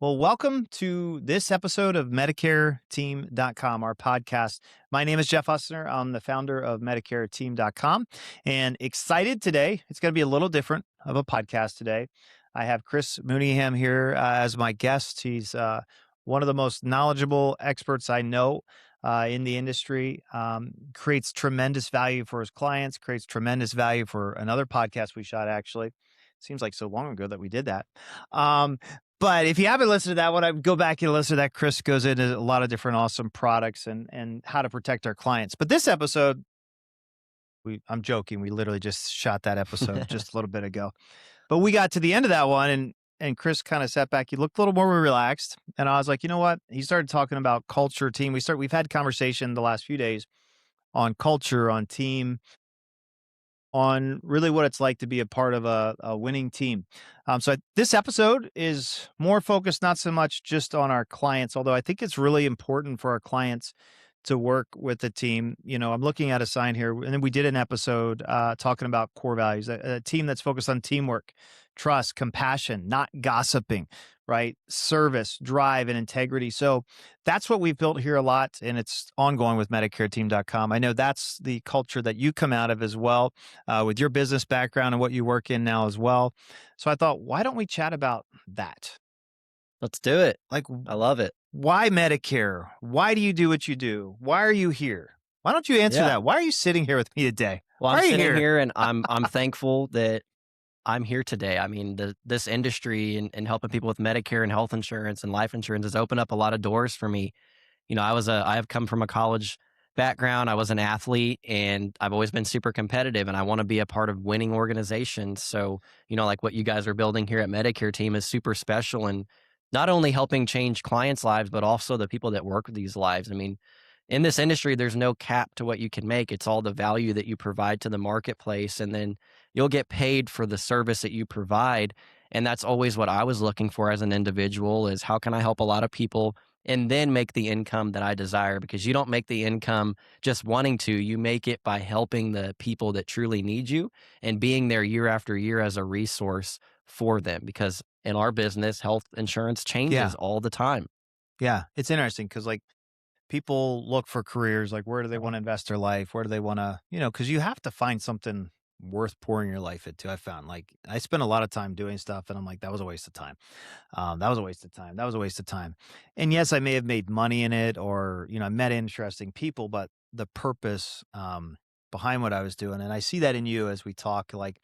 Well, welcome to this episode of MedicareTeam.com, our podcast. My name is Jeff Hussner. I'm the founder of MedicareTeam.com and excited today. It's going to be a little different of a podcast today. I have Chris Mooneyham here as my guest. He's one of the most knowledgeable experts I know in the industry, creates tremendous value for his clients, creates tremendous value for another podcast we shot, actually. Seems like so long ago that we did that. But if you haven't listened to that one, I would go back and listen to that. Chris goes into a lot of different awesome products and how to protect our clients. But this episode, I'm joking. We literally just shot that episode just a little bit ago. But we got to the end of that one and Chris kind of sat back. He looked a little more relaxed. And I was like, you know what? He started talking about culture, team. We've had conversation the last few days on culture, on team, on really what it's like to be a part of a winning team. This episode is more focused not so much just on our clients, although I think it's really important for our clients to work with a team. You know, I'm looking at a sign here, and then we did an episode talking about core values, a team that's focused on teamwork, trust, compassion, not gossiping, right? Service, drive, and integrity. So that's what we've built here a lot, and it's ongoing with MedicareTeam.com. I know that's the culture that you come out of as well, with your business background and what you work in now as well. So I thought, why don't we chat about that? Let's do it. Like, I love it. why Medicare? Why do you do what you do? Why are you here? Why don't you answer that? Why are you sitting here with me today? Well, Why I'm are you sitting here and I'm thankful that I'm here today. I mean, this industry and helping people with Medicare and health insurance and life insurance has opened up a lot of doors for me. You know, I have come from a college background. I was an athlete and I've always been super competitive and I want to be a part of winning organizations. So, you know, like what you guys are building here at Medicare Team is super special and not only helping change clients' lives, but also the people that work with these lives. I mean, in this industry, there's no cap to what you can make. It's all the value that you provide to the marketplace. And then you'll get paid for the service that you provide. And that's always what I was looking for as an individual is how can I help a lot of people and then make the income that I desire? Because you don't make the income just wanting to, you make it by helping the people that truly need you and being there year after year as a resource for them. Because in our business, health insurance changes all the time. Yeah, it's interesting because like people look for careers, like where do they want to invest their life? Where do they want to, because you have to find something worth pouring your life into. I found like I spent a lot of time doing stuff and I'm like, that was a waste of time. That was a waste of time. That was a waste of time. And yes, I may have made money in it or, I met interesting people, but the purpose behind what I was doing. And I see that in you as we talk, like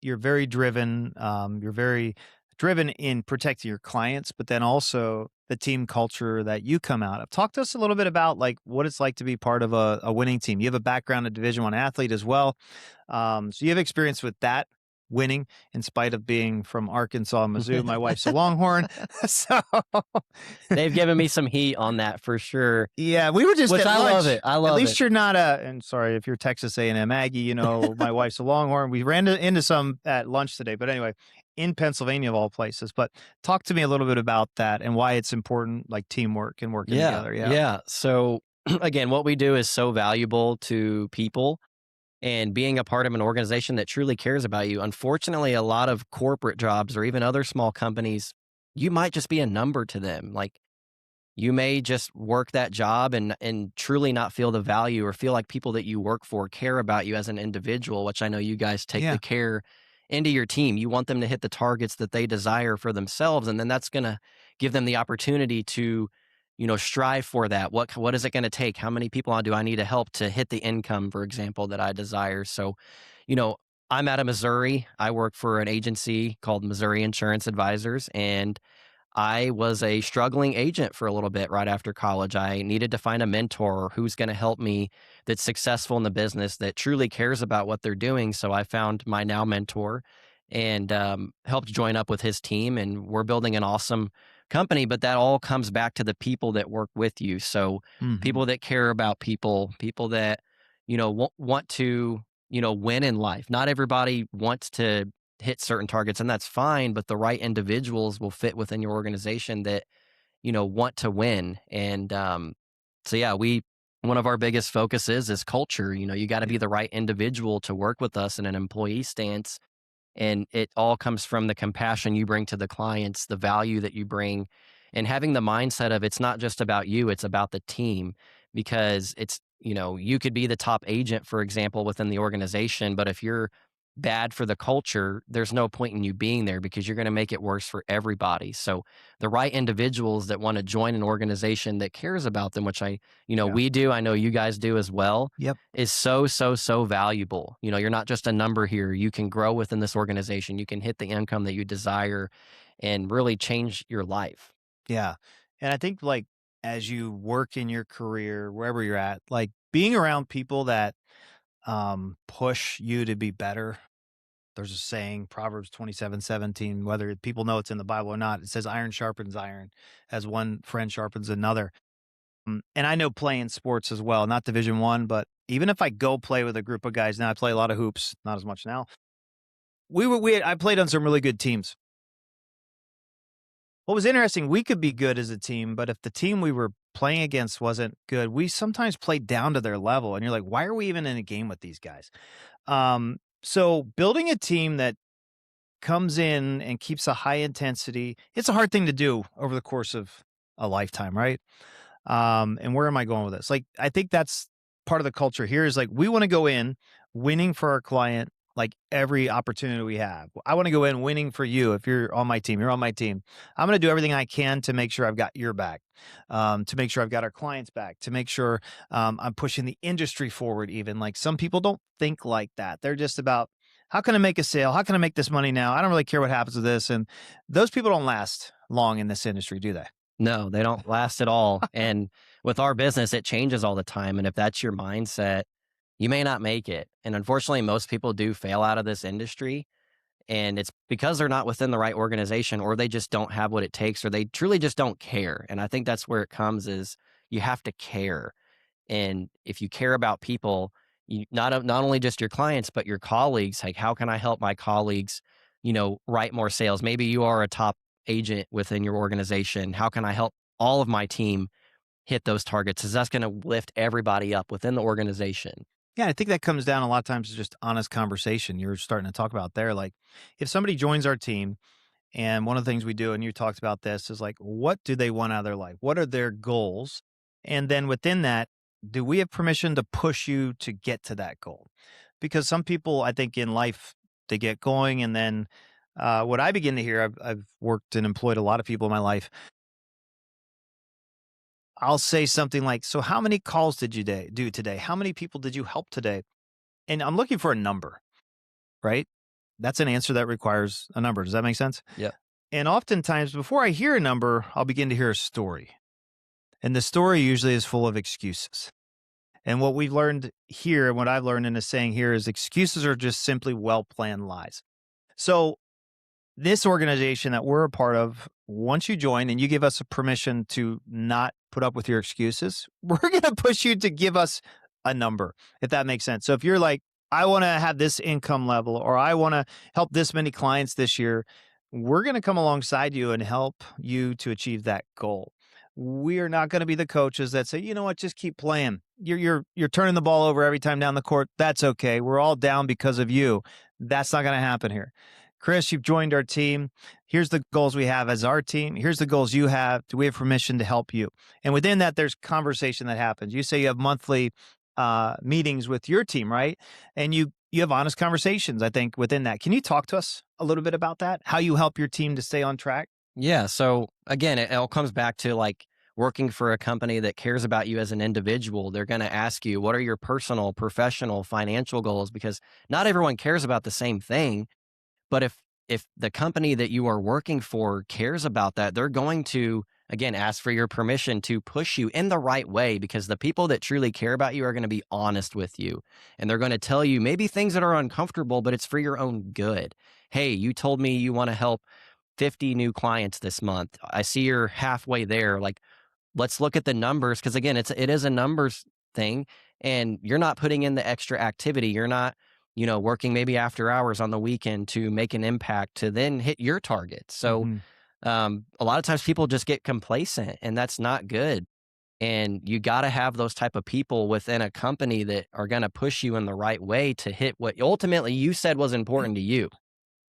you're very driven. You're very driven in protecting your clients, but then also the team culture that you come out of. Talk to us a little bit about like what it's like to be part of a winning team. You have a background in Division I athlete as well. So you have experience with that winning in spite of being from Arkansas, Mizzou. My wife's a Longhorn. So They've given me some heat on that for sure. yeah, we were just Which at I lunch. love it. I love At least it. you're not and sorry if you're Texas A&M Aggie, my wife's a Longhorn. We ran into some at lunch today, but anyway, in Pennsylvania of all places. But talk to me a little bit about that and why it's important, like teamwork and working together. Yeah. So again, what we do is so valuable to people and being a part of an organization that truly cares about you. Unfortunately, a lot of corporate jobs or even other small companies, you might just be a number to them. Like you may just work that job and truly not feel the value or feel like people that you work for care about you as an individual, which I know you guys take the care into your team. You want them to hit the targets that they desire for themselves. And then that's going to give them the opportunity to, strive for that. What is it going to take? How many people do I need to help to hit the income, for example, that I desire? So, I'm out of Missouri. I work for an agency called Missouri Insurance Advisors, and I was a struggling agent for a little bit right after college. I needed to find a mentor who's going to help me that's successful in the business that truly cares about what they're doing. So I found my now mentor and helped join up with his team, and we're building an awesome company. But that all comes back to the people that work with you. So people that care about people that want to win in life. Not everybody wants to hit certain targets, and that's fine, but the right individuals will fit within your organization that want to win. And so yeah, one of our biggest focuses is culture. You got to be the right individual to work with us in an employee stance. And it all comes from the compassion you bring to the clients, the value that you bring, and having the mindset of it's not just about you, it's about the team. Because you could be the top agent, for example, within the organization, but if you're bad for the culture, there's no point in you being there because you're going to make it worse for everybody. So the right individuals that want to join an organization that cares about them, which Yeah. we do, I know you guys do as well, Yep. is so, so, so valuable. You're not just a number here. You can grow within this organization. You can hit the income that you desire and really change your life. Yeah. And I think like as you work in your career, wherever you're at, like being around people that push you to be better. There's a saying, Proverbs 27:17, whether people know it's in the Bible or not. It says iron sharpens iron as one friend sharpens another. And I know playing sports as well, not Division One, but even if I go play with a group of guys now, I play a lot of hoops, not as much now. I played on some really good teams. What was interesting, we could be good as a team, but if the team we were playing against wasn't good, we sometimes played down to their level. And you're like, why are we even in a game with these guys? So building a team that comes in and keeps a high intensity, it's a hard thing to do over the course of a lifetime, right? And where am I going with this? Like, I think that's part of the culture here is like, we want to go in winning for our client, like every opportunity we have. I want to go in winning for you. If you're on my team, you're on my team. I'm going to do everything I can to make sure I've got your back, to make sure I've got our clients back, to make sure I'm pushing the industry forward. Even like some people don't think like that. They're just about, how can I make a sale? How can I make this money now? I don't really care what happens with this. And those people don't last long in this industry, do they? No, they don't last at all. And with our business, it changes all the time. And if that's your mindset, you may not make it. And unfortunately, most people do fail out of this industry. And it's because they're not within the right organization or they just don't have what it takes or they truly just don't care. And I think that's where it comes is you have to care. And if you care about people, you not only just your clients, but your colleagues, like how can I help my colleagues, write more sales? Maybe you are a top agent within your organization. How can I help all of my team hit those targets? Because that's going to lift everybody up within the organization. Yeah, I think that comes down a lot of times to just honest conversation. You're starting to talk about there. Like, if somebody joins our team, and one of the things we do, and you talked about this, is like, what do they want out of their life? What are their goals? And then within that, do we have permission to push you to get to that goal? Because some people, I think, in life, they get going, and then what I begin to hear, I've worked and employed a lot of people in my life. I'll say something like, "So, how many calls did you do today? How many people did you help today?" And I'm looking for a number, right? That's an answer that requires a number. Does that make sense? Yeah. And oftentimes, before I hear a number, I'll begin to hear a story. And the story usually is full of excuses. And what we've learned here, and what I've learned in the saying here, is excuses are just simply well planned lies. So, this organization that we're a part of, once you join and you give us a permission to not put up with your excuses, we're going to push you to give us a number, if that makes sense. So if you're like, I want to have this income level, or I want to help this many clients this year, we're going to come alongside you and help you to achieve that goal. We are not going to be the coaches that say, you know what, just keep playing. You're turning the ball over every time down the court. That's okay. We're all down because of you. That's not going to happen here. Chris, you've joined our team. Here's the goals we have as our team. Here's the goals you have. Do we have permission to help you? And within that, there's conversation that happens. You say you have monthly meetings with your team, right? And you have honest conversations, I think, within that. Can you talk to us a little bit about that? How you help your team to stay on track? Yeah. So again, it all comes back to like working for a company that cares about you as an individual. They're going to ask you, what are your personal, professional, financial goals? Because not everyone cares about the same thing. But if the company that you are working for cares about that, they're going to, again, ask for your permission to push you in the right way because the people that truly care about you are going to be honest with you. And they're going to tell you maybe things that are uncomfortable, but it's for your own good. Hey, you told me you want to help 50 new clients this month. I see you're halfway there. Like, let's look at the numbers because again, it is a numbers thing, and you're not putting in the extra activity. You're not, working maybe after hours on the weekend to make an impact to then hit your target. So Hmm. a lot of times people just get complacent, and that's not good. And you got to have those type of people within a company that are going to push you in the right way to hit what ultimately you said was important to you.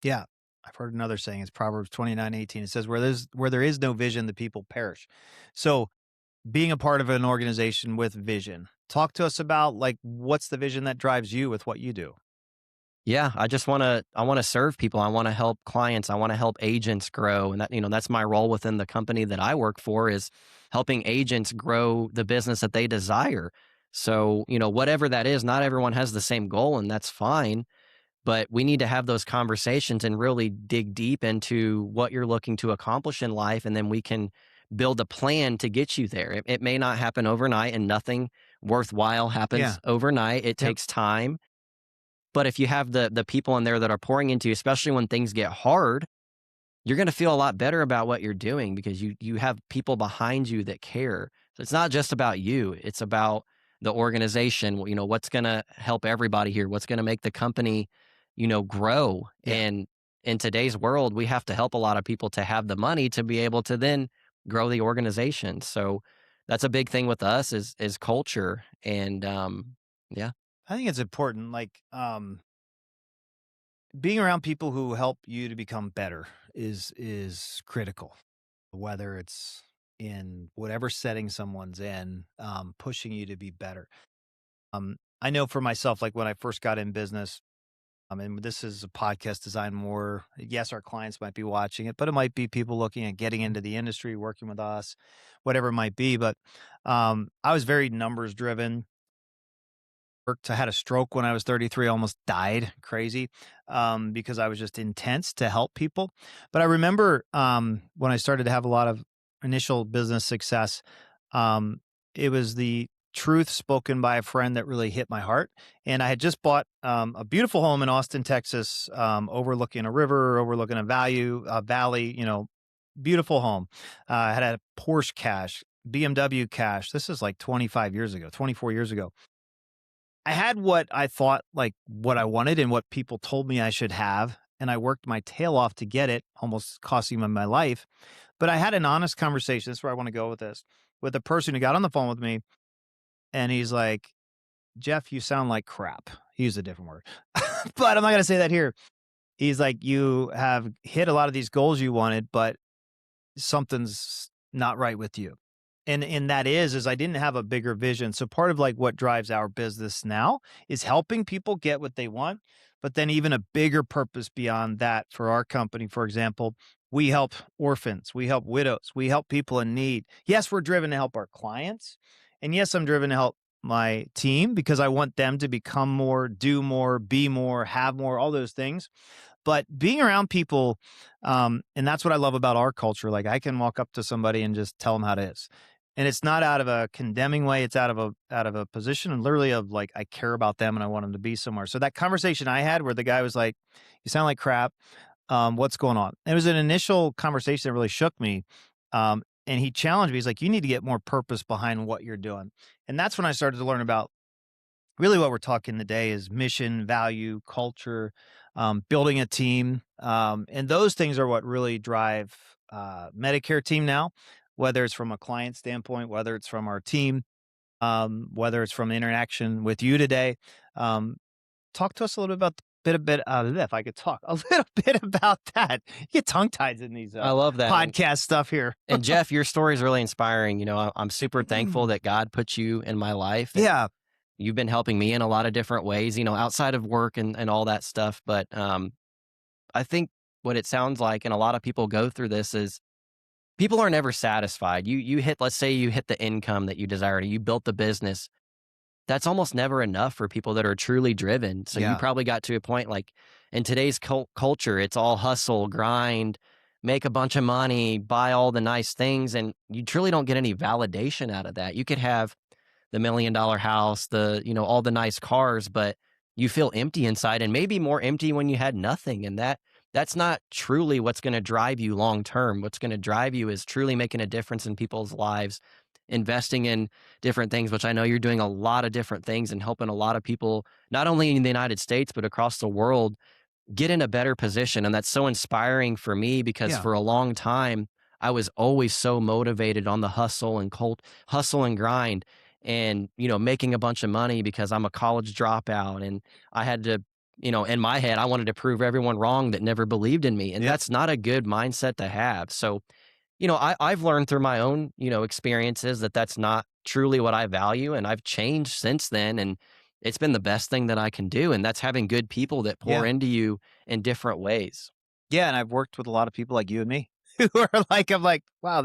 Yeah. I've heard another saying, it's Proverbs 29:18. It says, where there is no vision, the people perish. So being a part of an organization with vision, talk to us about like what's the vision that drives you with what you do? Yeah, I wanna serve people. I wanna help clients. I wanna help agents grow, and that's my role within the company that I work for is helping agents grow the business that they desire. So, whatever that is, not everyone has the same goal, and that's fine, but we need to have those conversations and really dig deep into what you're looking to accomplish in life, and then we can build a plan to get you there. It may not happen overnight, and nothing worthwhile Yeah. happens overnight. It Yep. takes time, but if you have the people in there that are pouring into you, especially when things get hard, you're gonna feel a lot better about what you're doing because you have people behind you that care. So it's not just about you, it's about the organization. What's gonna help everybody here? What's gonna make the company, grow? Yeah. And in today's world, we have to help a lot of people to have the money to be able to then grow the organization. So that's a big thing with us is culture. And yeah. I think it's important, like, being around people who help you to become better is critical, whether it's in whatever setting someone's in, pushing you to be better. I know for myself, like when I first got in business, I mean, this is a podcast designed more, yes, our clients might be watching it, but it might be people looking at getting into the industry, working with us, whatever it might be. But I was very numbers driven. I had a stroke when I was 33, almost died, crazy, because I was just intense to help people. But I remember when I started to have a lot of initial business success, um, it was the truth spoken by a friend that really hit my heart. And I had just bought a beautiful home in Austin, Texas, overlooking a river, overlooking a valley, beautiful home. I had a Porsche cash, BMW cash. This is like 25 years ago, 24 years ago. I had what I thought, like, what I wanted and what people told me I should have, and I worked my tail off to get it, almost costing me my life. But I had an honest conversation, that's where I wanna go with this, with a person who got on the phone with me, and he's like, "Jeff, you sound like crap." He used a different word, but I'm not gonna say that here. He's like, "You have hit a lot of these goals you wanted, but something's not right with you." And that is I didn't have a bigger vision. So part of like what drives our business now is helping people get what they want, but then even a bigger purpose beyond that for our company. For example, we help orphans, we help widows, we help people in need. Yes, we're driven to help our clients. And yes, I'm driven to help my team because I want them to become more, do more, be more, have more, all those things. But being around people, and that's what I love about our culture. Like I can walk up to somebody and just tell them how it is. And it's not out of a condemning way. It's out of a position and literally of like I care about them and I want them to be somewhere. So that conversation I had where the guy was like, "You sound like crap. What's going on?" It was an initial conversation that really shook me. And he challenged me. He's like, "You need to get more purpose behind what you're doing." And that's when I started to learn about really what we're talking today is mission, value, culture, building a team. And those things are what really drive Medicare team now, whether it's from a client standpoint, whether it's from our team, whether it's from interaction with you today. Um, Talk to us a little bit about if I could talk a little bit about that. You get tongue tied in these I love that. podcast stuff here. And Jeff, your story is really inspiring. I'm super thankful that God put you in my life, and Yeah, you've been helping me in a lot of different ways, outside of work and all that stuff. But I think what it sounds like, and a lot of people go through this, is people are never satisfied. Let's say you hit the income that you desired, you built the business. That's almost never enough for people that are truly driven. So you yeah, probably got to a point like in today's culture, it's all hustle, grind, make a bunch of money, buy all the nice things, and you truly don't get any validation out of that. You could have the $1 million house, all the nice cars, but you feel empty inside and maybe more empty when you had nothing. And that's not truly what's going to drive you long term. What's going to drive you is truly making a difference in people's lives, investing in different things, which I know you're doing a lot of different things and helping a lot of people, not only in the United States, but across the world get in a better position. And that's so inspiring for me because yeah, for a long time, I was always so motivated on the hustle and grind and, making a bunch of money because I'm a college dropout and I had to in my head, I wanted to prove everyone wrong that never believed in me. And Yep. that's not a good mindset to have. So, I've learned through my own, experiences that that's not truly what I value. And I've changed since then. And it's been the best thing that I can do. And that's having good people that pour Yeah. into you in different ways. Yeah, and I've worked with a lot of people like you and me who are like, I'm like, wow,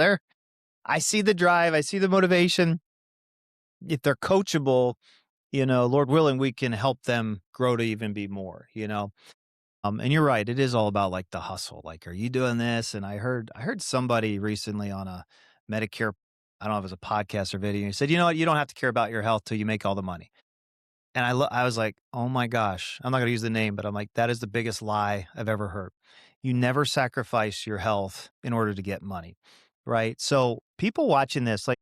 I see the drive, I see the motivation. If they're coachable, Lord willing, we can help them grow to even be more. And you're right, it is all about like the hustle. Like, are you doing this? And I heard somebody recently on a Medicare, I don't know if it was a podcast or video. He said, you know what, you don't have to care about your health till you make all the money. And I was like, oh my gosh, I'm not gonna use the name, but I'm like, that is the biggest lie I've ever heard. You never sacrifice your health in order to get money. Right. So people watching this, like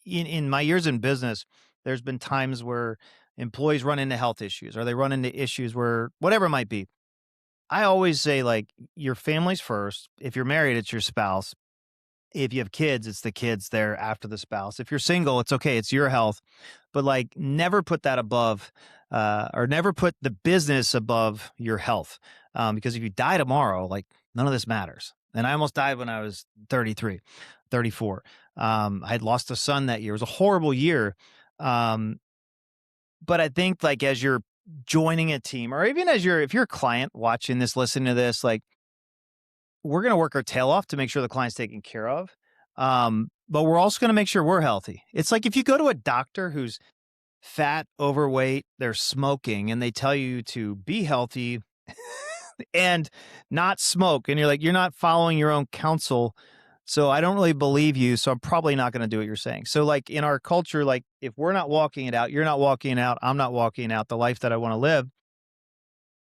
in my years in business, there's been times where employees run into health issues or they run into issues where whatever it might be. I always say, like, your family's first. If you're married, it's your spouse. If you have kids, it's the kids there after the spouse. If you're single, it's okay. It's your health. But like, never put that above, or never put the business above your health. Because if you die tomorrow, like, none of this matters. And I almost died when I was 33, 34. I had lost a son that year. It was a horrible year. Um, but I think, like, as you're joining a team, or even if you're a client watching this, listening to this, like, we're going to work our tail off to make sure the client's taken care of. But we're also going to make sure we're healthy. It's like if you go to a doctor who's fat, overweight, they're smoking, and they tell you to be healthy and not smoke, and you're like, you're not following your own counsel. So I don't really believe you. So I'm probably not going to do what you're saying. So, like, in our culture, like, if we're not walking it out, you're not walking it out, I'm not walking out the life that I want to live.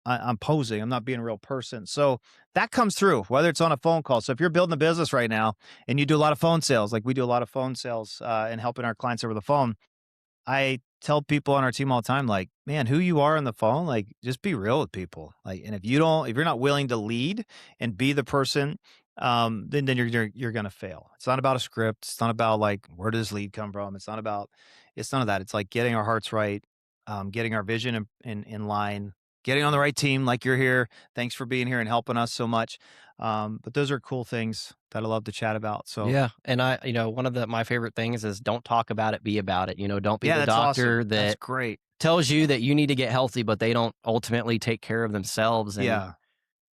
I'm posing. I'm not being a real person. So that comes through, whether it's on a phone call. So if you're building a business right now and you do a lot of phone sales, like we do a lot of phone sales and helping our clients over the phone, I tell people on our team all the time, like, man, who you are on the phone, like, just be real with people. Like, and if you're not willing to lead and be the person, then you're gonna fail. It's not about a script. It's not about like where does this lead come from. It's none of that. It's like getting our hearts right, getting our vision in line, getting on the right team. Like you're here. Thanks for being here and helping us so much. But those are cool things that I love to chat about. So Yeah. And one of my favorite things is don't talk about it, be about it. Don't be yeah, the that's awesome. doctor That's that great. tells you that you need to get healthy, but they don't ultimately take care of themselves. And Yeah.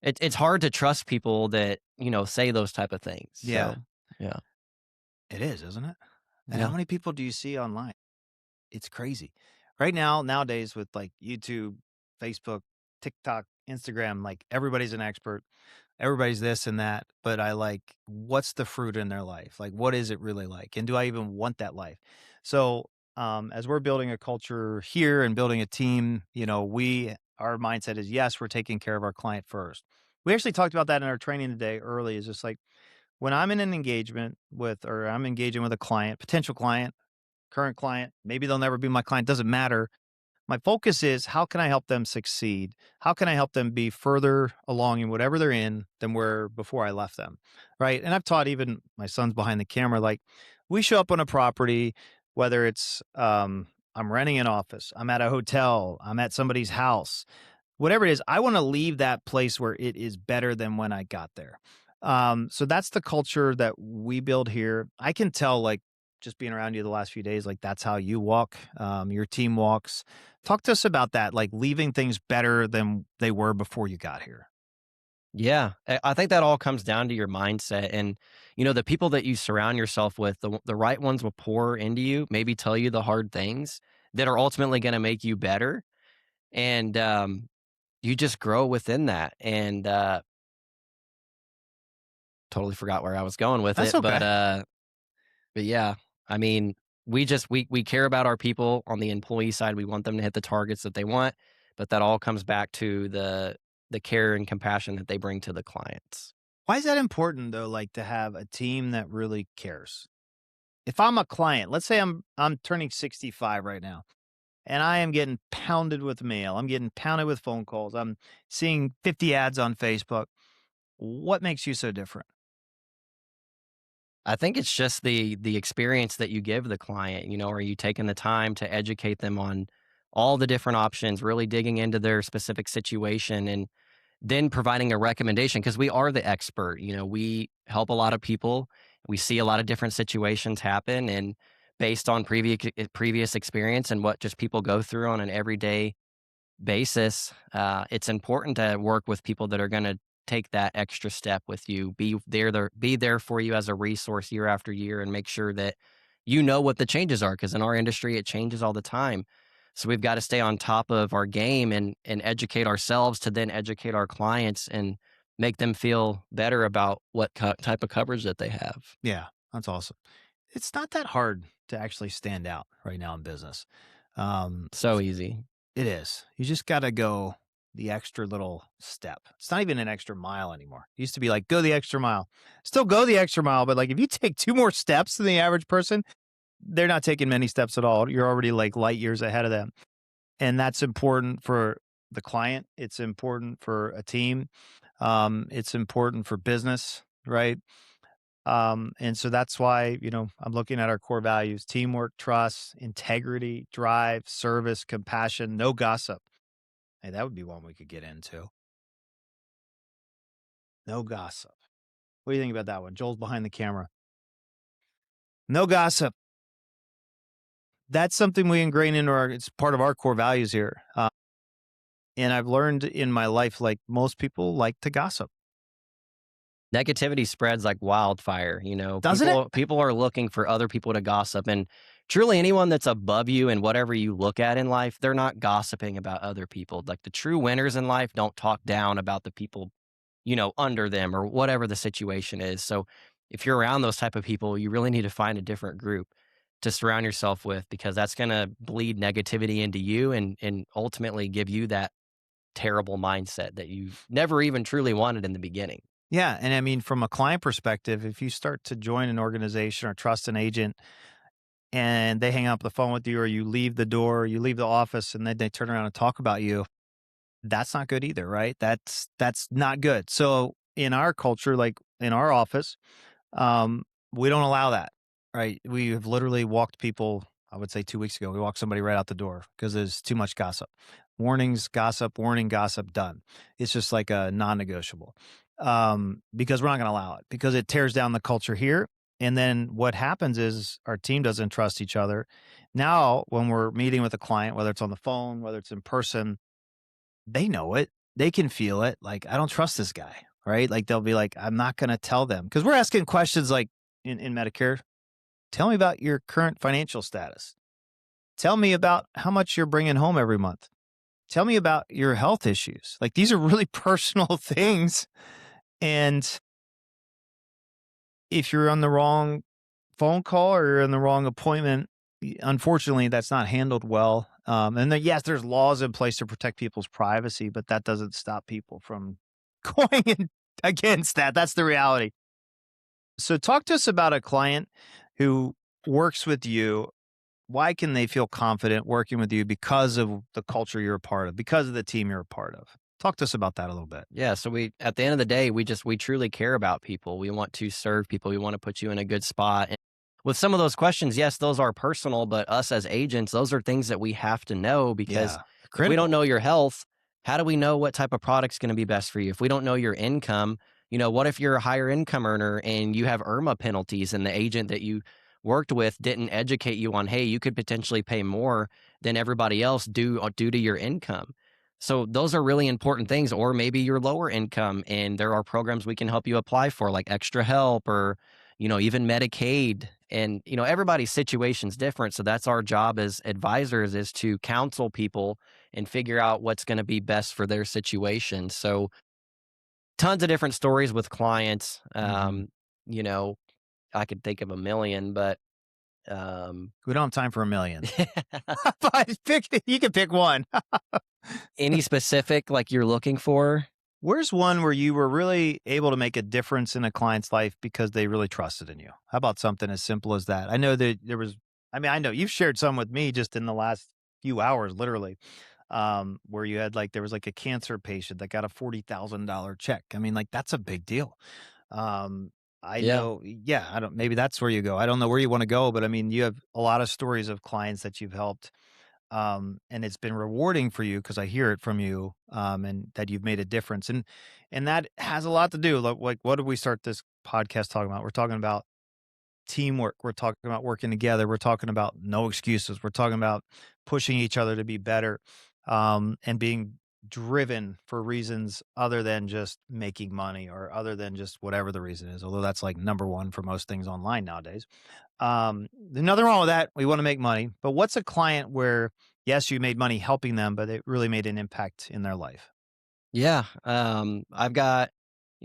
it's hard to trust people that, say those type of things. Yeah. So, yeah. It is, isn't it? And how Yeah. many people do you see online? It's crazy. Right now, nowadays with like YouTube, Facebook, TikTok, Instagram, like everybody's an expert. Everybody's this and that. But I like, what's the fruit in their life? Like, what is it really like? And do I even want that life? So, as we're building a culture here and building a team, our mindset is yes, we're taking care of our client first. We actually talked about that in our training today early. Is just like, when I'm in an engagement or I'm engaging with a client, potential client, current client, maybe they'll never be my client, doesn't matter. My focus is how can I help them succeed? How can I help them be further along in whatever they're in than where before I left them? Right. And I've taught even my son's behind the camera, like we show up on a property, whether it's I'm renting an office, I'm at a hotel, I'm at somebody's house, whatever it is, I want to leave that place where it is better than when I got there. So that's the culture that we build here. I can tell, like, just being around you the last few days, like that's how you walk, your team walks. Talk to us about that, like leaving things better than they were before you got here. Yeah. I think that all comes down to your mindset. And, the people that you surround yourself with, the right ones will pour into you, maybe tell you the hard things that are ultimately going to make you better. And you just grow within that. And totally forgot where I was going with That's it. okay. But yeah, I mean, we care about our people on the employee side. We want them to hit the targets that they want, but that all comes back to the care and compassion that they bring to the clients. Why is that important though? Like to have a team that really cares. If I'm a client, let's say I'm turning 65 right now, and I am getting pounded with mail. I'm getting pounded with phone calls. I'm seeing 50 ads on Facebook. What makes you so different? I think it's just the experience that you give the client. Are you taking the time to educate them on all the different options, really digging into their specific situation and then providing a recommendation because we are the expert. We help a lot of people. We see a lot of different situations happen, and based on previous experience and what just people go through on an everyday basis, it's important to work with people that are going to take that extra step with you, be there for you as a resource year after year, and make sure that you know what the changes are. Because in our industry, it changes all the time. So we've got to stay on top of our game and educate ourselves to then educate our clients and make them feel better about what type of coverage that they have. Yeah, that's awesome. It's not that hard to actually stand out right now in business. Um, So easy. it is. You just got to go the extra little step. It's not even an extra mile anymore. It used to be like, go the extra mile. Still go the extra mile, but like if you take two more steps than the average person, they're not taking many steps at all. You're already like light years ahead of them. And that's important for the client. It's important for a team. It's important for business, right? And so that's why, I'm looking at our core values: teamwork, trust, integrity, drive, service, compassion, no gossip. Hey, that would be one we could get into. No gossip. What do you think about that one? Joel's behind the camera. No gossip. That's something we ingrain into it's part of our core values here. And I've learned in my life, like most people like to gossip. Negativity spreads like wildfire. Doesn't it? People are looking for other people to gossip, and truly anyone that's above you and whatever you look at in life, they're not gossiping about other people. Like the true winners in life don't talk down about the people, under them or whatever the situation is. So if you're around those type of people, you really need to find a different group to surround yourself with, because that's going to bleed negativity into you and ultimately give you that terrible mindset that you never even truly wanted in the beginning. Yeah. And I mean, from a client perspective, if you start to join an organization or trust an agent and they hang up the phone with you, or you leave the door, you leave the office, and then they turn around and talk about you, that's not good either, right? That's not good. So in our culture, like in our office, um, we don't allow that, right? We have literally walked people, I would say 2 weeks ago, we walked somebody right out the door because there's too much gossip. Warnings, gossip, warning, gossip, done. It's just like a non-negotiable. Because we're not going to allow it, because it tears down the culture here. And then what happens is our team doesn't trust each other. Now, when we're meeting with a client, whether it's on the phone, whether it's in person, they know it. They can feel it. Like, I don't trust this guy, right? Like, they'll be like, I'm not going to tell them, because we're asking questions like in Medicare, tell me about your current financial status. Tell me about how much you're bringing home every month. Tell me about your health issues. Like, these are really personal things. And if you're on the wrong phone call or you're in the wrong appointment, unfortunately, that's not handled well. And then, yes, there's laws in place to protect people's privacy, but that doesn't stop people from going in against that. That's the reality. So, talk to us about a client who works with you. Why can they feel confident working with you? Because of the culture you're a part of, because of the team you're a part of. Talk to us about that a little bit. Yeah, so at the end of the day, we truly care about people. We want to serve people. We want to put you in a good spot. And with some of those questions, yes, those are personal, but us as agents, those are things that we have to know, because Yeah, if we don't critical. know your health, how do we know what type of product's going to be best for you? If we don't know your income, what if you're a higher income earner and you have IRMA penalties and the agent that you worked with didn't educate you on, hey, you could potentially pay more than everybody else due to your income. So those are really important things. Or maybe you're lower income and there are programs we can help you apply for, like extra help or, even Medicaid. And, everybody's situation's different. So that's our job as advisors, is to counsel people and figure out what's going to be best for their situation. So tons of different stories with clients. Hmm. You know, I could think of a million, but um, We don't have time for a million, but you can pick one. any specific like you're looking for. Where's one where you were really able to make a difference in a client's life because they really trusted in you? How about something as simple as that? I know that I know you've shared some with me just in the last few hours, literally, where you had there was like a cancer patient that got a $40,000 check. I mean, like, that's a big deal. Um, I Yeah. know, yeah, I don't, maybe that's where you go. I don't know where you want to go, but I mean, you have a lot of stories of clients that you've helped. and it's been rewarding for you because I hear it from you, and that you've made a difference, and that has a lot to do. Like, what did we start this podcast talking about? We're talking about teamwork. We're talking about working together. We're talking about no excuses. We're talking about pushing each other to be better, and being driven for reasons other than just making money or other than just whatever the reason is. Although that's like number one for most things online nowadays. There's nothing wrong with that. We want to make money, but what's a client where yes, you made money helping them, but it really made an impact in their life? Yeah, I've got,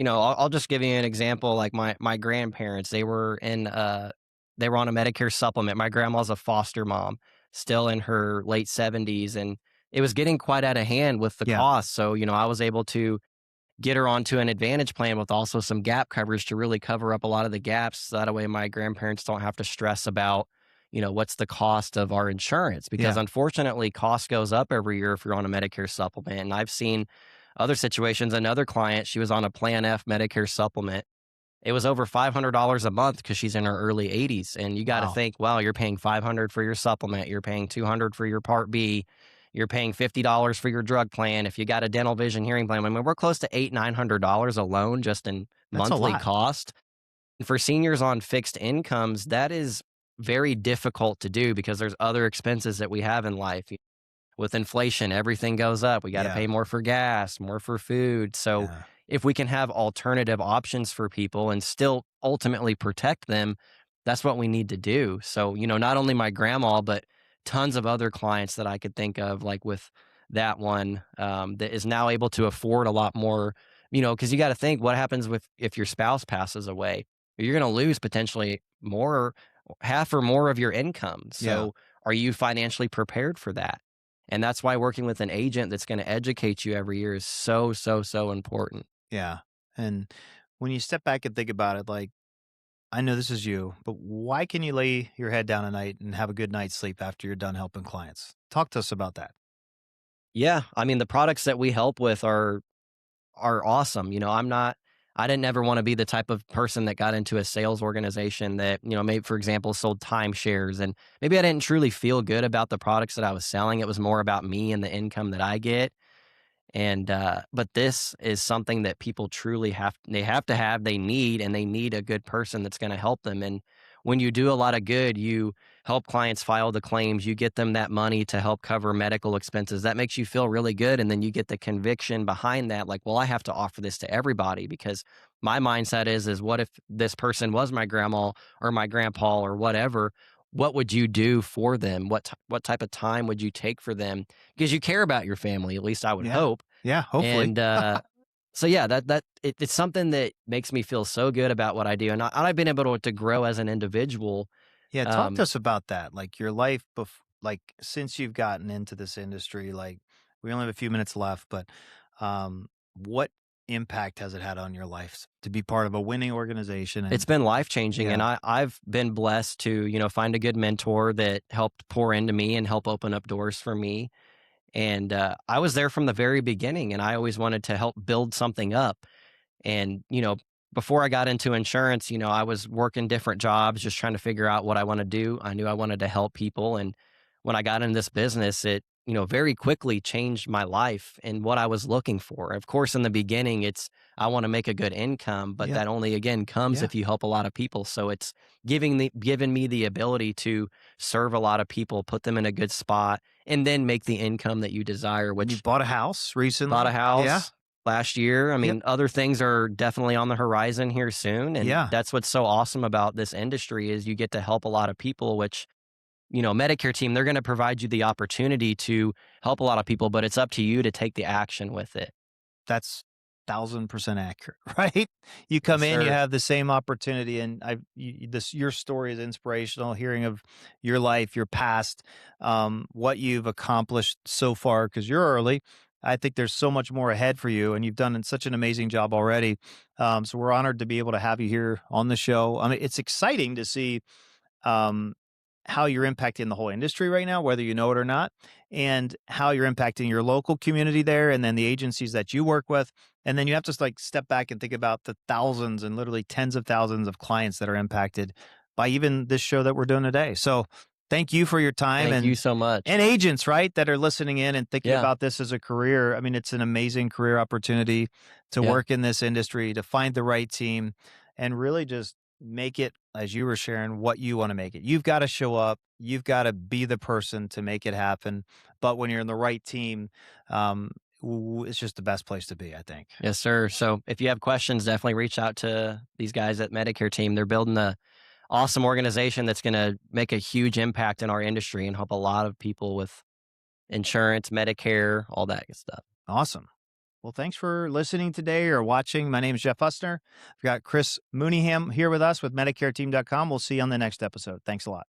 I'll just give you an example. Like my grandparents, they were on a Medicare supplement. My grandma's a foster mom, still in her late 70s, and it was getting quite out of hand with the Yeah. cost. So, I was able to get her onto an advantage plan with also some gap coverage to really cover up a lot of the gaps. So that way my grandparents don't have to stress about, what's the cost of our insurance, because Yeah. unfortunately cost goes up every year if you're on a Medicare supplement. And I've seen other situations, another client, she was on a Plan F Medicare supplement. It was over $500 a month because she's in her early 80s. And you got to Wow. think, wow, you're paying 500 for your supplement, you're paying 200 for your Part B, you're paying $50 for your drug plan. If you got a dental, vision, hearing plan, I mean, we're close to $800-900 alone just in That's a monthly lot. cost. And for seniors on fixed incomes, that is very difficult to do because there's other expenses that we have in life. With inflation, everything goes up. We got to Yeah. pay more for gas, more for food. So Yeah. if we can have alternative options for people and still ultimately protect them, that's what we need to do. So, not only my grandma, but tons of other clients that I could think of, like with that one, that is now able to afford a lot more, because you got to think what happens with if your spouse passes away, you're going to lose potentially more, half or more of your income. Yeah. So, are you financially prepared for that? And that's why working with an agent that's gonna educate you every year is so, so, so important. Yeah. And when you step back and think about it, like, I know this is you, but why can you lay your head down at night and have a good night's sleep after you're done helping clients? Talk to us about that. Yeah, I mean, the products that we help with are awesome. I didn't ever wanna be the type of person that got into a sales organization that, maybe, for example, sold timeshares, and maybe I didn't truly feel good about the products that I was selling. It was more about me and the income that I get. And but this is something that people truly have to have, they need, and they need a good person that's going to help them. And when you do a lot of good, you help clients file the claims, you get them that money to help cover medical expenses. That makes you feel really good, and then you get the conviction behind that, like, well, I have to offer this to everybody, because my mindset is what if this person was my grandma or my grandpa or whatever? What would you do for them? What type of time would you take for them? Because you care about your family, at least I would Yeah. hope. Yeah. Hopefully. And, so yeah, it's something that makes me feel so good about what I do, and I've been able to grow as an individual. Yeah. Talk to Um, us about that. Like your life, like since you've gotten into this industry, like we only have a few minutes left, but what impact has it had on your life to be part of a winning organization? it's And been life-changing, and yeah. I've been blessed to, find a good mentor that helped pour into me and help open up doors for me. And, I was there from the very beginning, and I always wanted to help build something up. And, before I got into insurance, I was working different jobs, just trying to figure out what I want to do. I knew I wanted to help people. And when I got in this business, it, very quickly changed my life and what I was looking for. Of course, in the beginning, I want to make a good income, but Yeah. that only again comes Yeah. if you help a lot of people. So it's given me the ability to serve a lot of people, put them in a good spot, and then make the income that you desire, And you which bought a house bought a recently. Yeah. house last year. I Yep. mean, other things are definitely on the horizon here soon, and Yeah. that's what's so awesome about this industry is you get to help a lot of people, which, Medicare Team, they're gonna provide you the opportunity to help a lot of people, but it's up to you to take the action with it. That's 1,000% accurate, right? You Yes, come in, you sir. have the same opportunity, and this your story is inspirational. Hearing of your life, your past, what you've accomplished so far, because you're early. I think there's so much more ahead for you, and you've done such an amazing job already. So we're honored to be able to have you here on the show. I mean, it's exciting to see um, how you're impacting the whole industry right now, whether you know it or not, and how you're impacting your local community there, and then the agencies that you work with. And then you have to like step back and think about the thousands and literally tens of thousands of clients that are impacted by even this show that we're doing today. So Thank you for your time, Thank you so much. and agents, right, that are listening in and thinking Yeah. about this as a career. I mean, it's an amazing career opportunity to Yeah. work in this industry, to find the right team, and really just make it, as you were sharing, what you want to make it. You've got to show up. You've got to be the person to make it happen. But when you're in the right team, um, it's just the best place to be, I think. Yes, sir. So if you have questions, definitely reach out to these guys at Medicare Team. They're building a awesome organization that's going to make a huge impact in our industry and help a lot of people with insurance, Medicare, all that good stuff. Awesome. Well, thanks for listening today or watching. My name is Jeff Husner. We've got Chris Mooneyham here with us with MedicareTeam.com. We'll see you on the next episode. Thanks a lot.